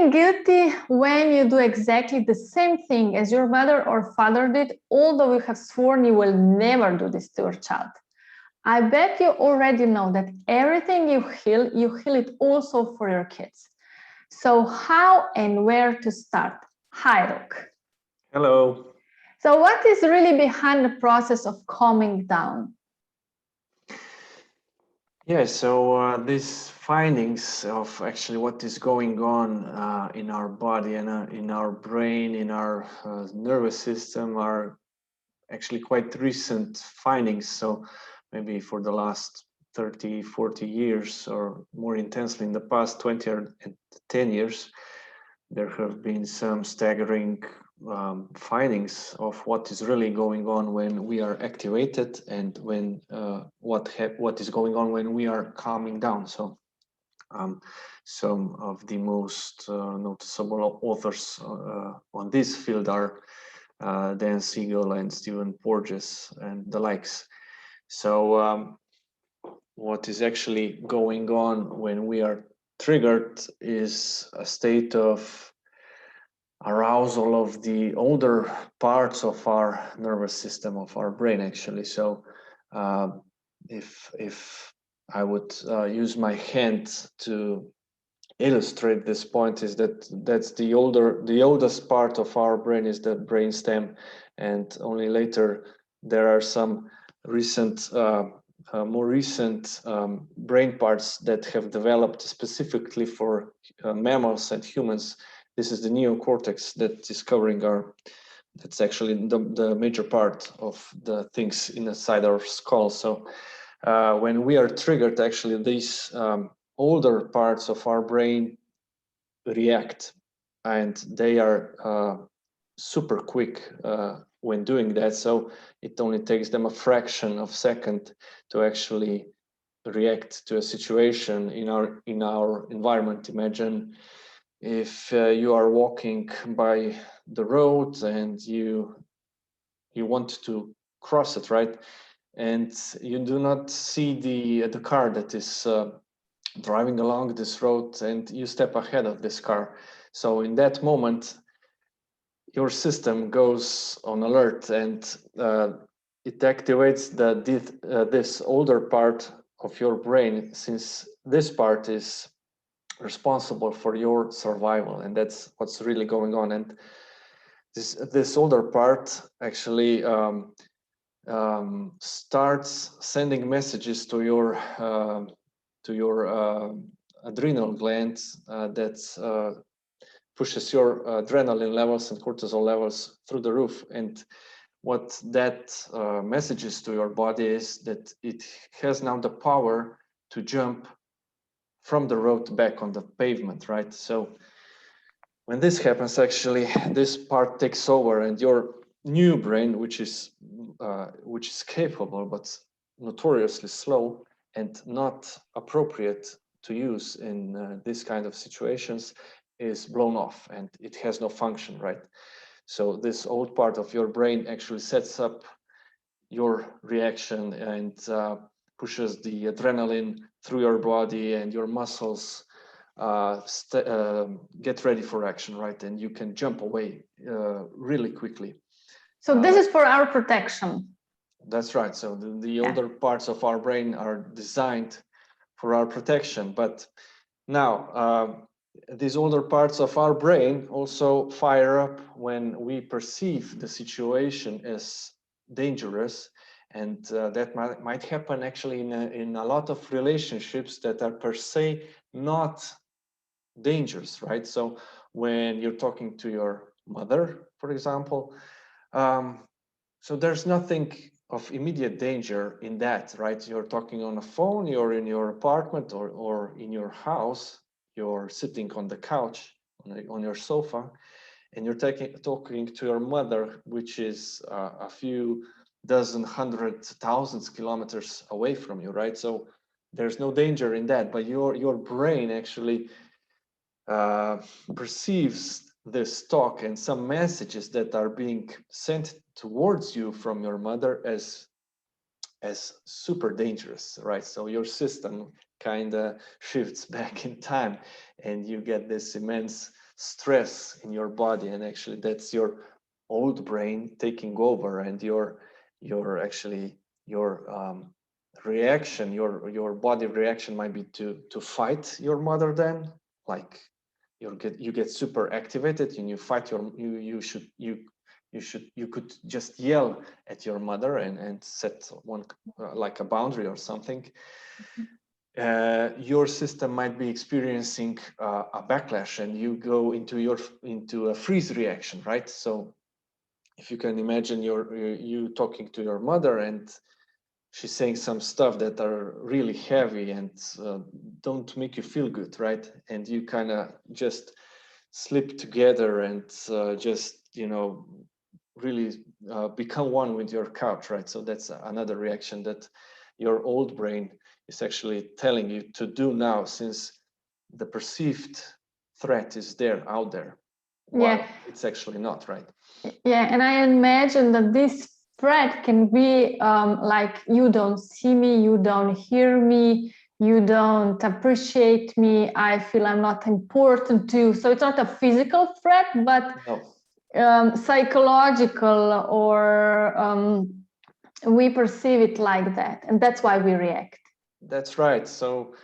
feeling guilty when you do exactly the same thing as your mother or father did, although you have sworn you will never do this to your child. I bet you already know that everything you heal it also for your kids. So how and where to start? Hi, Luke. Hello. So what is really behind the process of calming down? Yeah, so these findings of actually what is going on in our body and in our brain, in our nervous system are actually quite recent findings. So maybe for the last 30, 40 years or more intensely in the past 20 or 10 years, there have been some staggering findings of what is really going on when we are activated and when what is going on when we are calming down. So some of the most noticeable authors on this field are Dan Siegel and Stephen Porges and the likes. So what is actually going on when we are triggered is a state of arousal of the older parts of our nervous system, of our brain, actually. So if I would use my hand to illustrate this point, is that's the oldest part of our brain is the brainstem, and only later there are some recent more recent brain parts that have developed specifically for mammals and humans. This is the neocortex that is covering that's actually the major part of the things inside our skull. So when we are triggered, actually these older parts of our brain react, and they are super quick when doing that. So it only takes them a fraction of a second to actually react to a situation in our environment. Imagine if you are walking by the road and you want to cross it, right? And you do not see the car that is driving along this road, and you step ahead of this car. So in that moment, your system goes on alert, and it activates this older part of your brain, since this part is responsible for your survival, and that's what's really going on. And this older part actually starts sending messages to your adrenal glands that pushes your adrenaline levels and cortisol levels through the roof. And what that messages to your body is that it has now the power to jump from the road back on the pavement, right? So when this happens, actually, this part takes over, and your new brain, which is capable but notoriously slow and not appropriate to use in this kind of situations, is blown off, and it has no function, right? So this old part of your brain actually sets up your reaction and pushes the adrenaline through your body, and your muscles get ready for action, right? And you can jump away really quickly. So this is for our protection. That's right. So the older parts of our brain are designed for our protection. But now, these older parts of our brain also fire up when we perceive the situation as dangerous. And that might happen actually in a lot of relationships that are per se not dangerous, right? So when you're talking to your mother, for example, so there's nothing of immediate danger in that, right? You're talking on a phone, you're in your apartment or in your house, you're sitting on the couch, on your sofa, and you're talking to your mother, which is a few dozen, hundred, thousands kilometers away from you, right? So there's no danger in that, but your brain actually perceives this talk and some messages that are being sent towards you from your mother as super dangerous, right? So your system kind of shifts back in time, and you get this immense stress in your body, and actually that's your old brain taking over, and your actually your reaction, your body reaction might be to fight your mother. Then, like, you get super activated and you fight your you could just yell at your mother and set one like a boundary or something. Your system might be experiencing a backlash, and you go into a freeze reaction, right? So if you can imagine you talking to your mother, and she's saying some stuff that are really heavy and don't make you feel good, right? And you kind of just slip together and just, really become one with your couch, right? So that's another reaction that your old brain is actually telling you to do now, since the perceived threat is there, out there, while it's actually not, right? Yeah, and I imagine that this threat can be like, you don't see me, you don't hear me, you don't appreciate me, I feel I'm not important to you. So it's not a physical threat, but psychological, or we perceive it like that, and that's why we react. That's right. So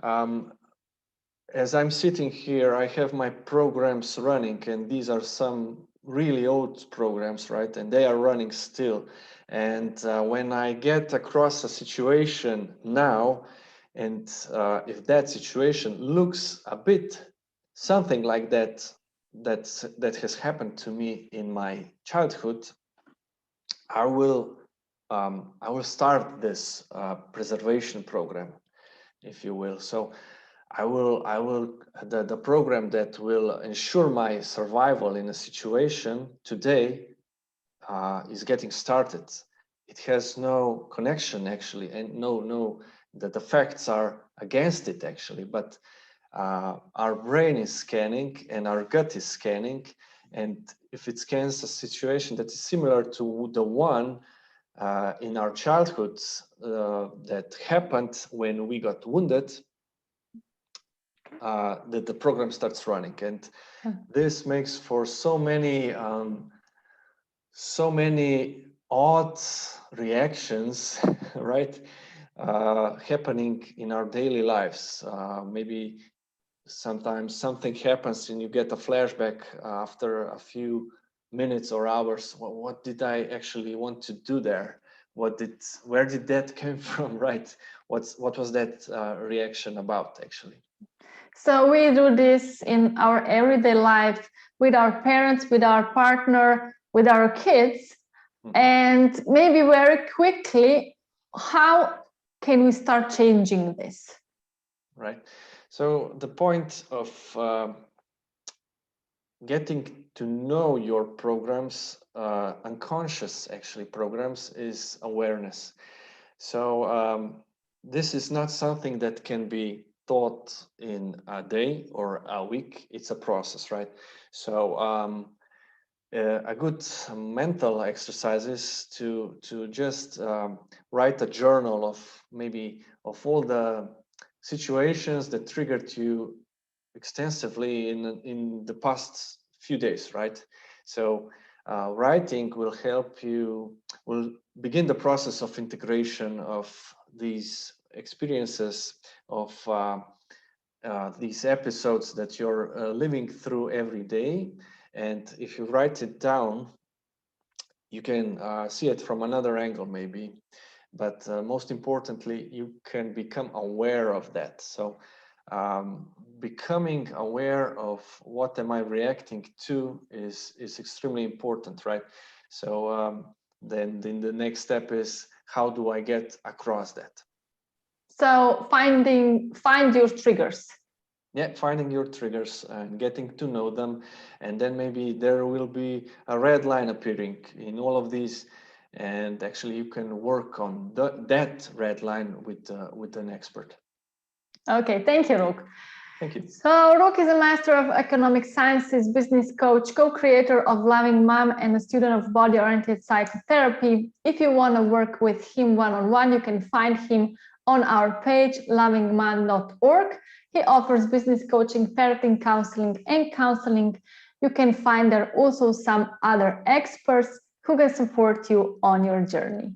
as I'm sitting here, I have my programs running, and these are some really old programs, right? And they are running still. And when I get across a situation now, and if that situation looks a bit something like that has happened to me in my childhood, I will start this preservation program, if you will. So the program that will ensure my survival in a situation today is getting started. It has no connection actually, and no, the facts are against it actually, but our brain is scanning and our gut is scanning, and if it scans a situation that is similar to the one in our childhoods that happened when we got wounded, the program starts running. And this makes for so many odd reactions, right, happening in our daily lives. Maybe sometimes something happens and you get a flashback after a few minutes or hours. Well, what did I actually want to do there? Where did that come from, right? What was that reaction about actually? So we do this in our everyday life with our parents, with our partner, with our kids. And maybe very quickly, how can we start changing this? Right. So the point of getting to know your programs, unconscious actually programs, is awareness. So this is not something that can be taught in a day or a week. It's a process, right? So a good mental exercise is to just write a journal of all the situations that triggered you extensively in the past few days, right? So writing will help you, will begin the process of integration of these experiences, of these episodes that you're living through every day. And if you write it down, you can see it from another angle maybe, but most importantly, you can become aware of that. So becoming aware of what am I reacting to is extremely important, right? So then the next step is, how do I get across that? So find your triggers. Yeah, finding your triggers and getting to know them, and then maybe there will be a red line appearing in all of these, and actually you can work on that red line with an expert. Okay, thank you, Ruk. Thank you. So Ruk is a Master of Economic Sciences, business coach, co-creator of Loving Mom, and a student of body-oriented psychotherapy. If you want to work with him one-on-one, you can find him on our page, lovingman.org. He offers business coaching, parenting counseling, and counseling. You can find there also some other experts who can support you on your journey.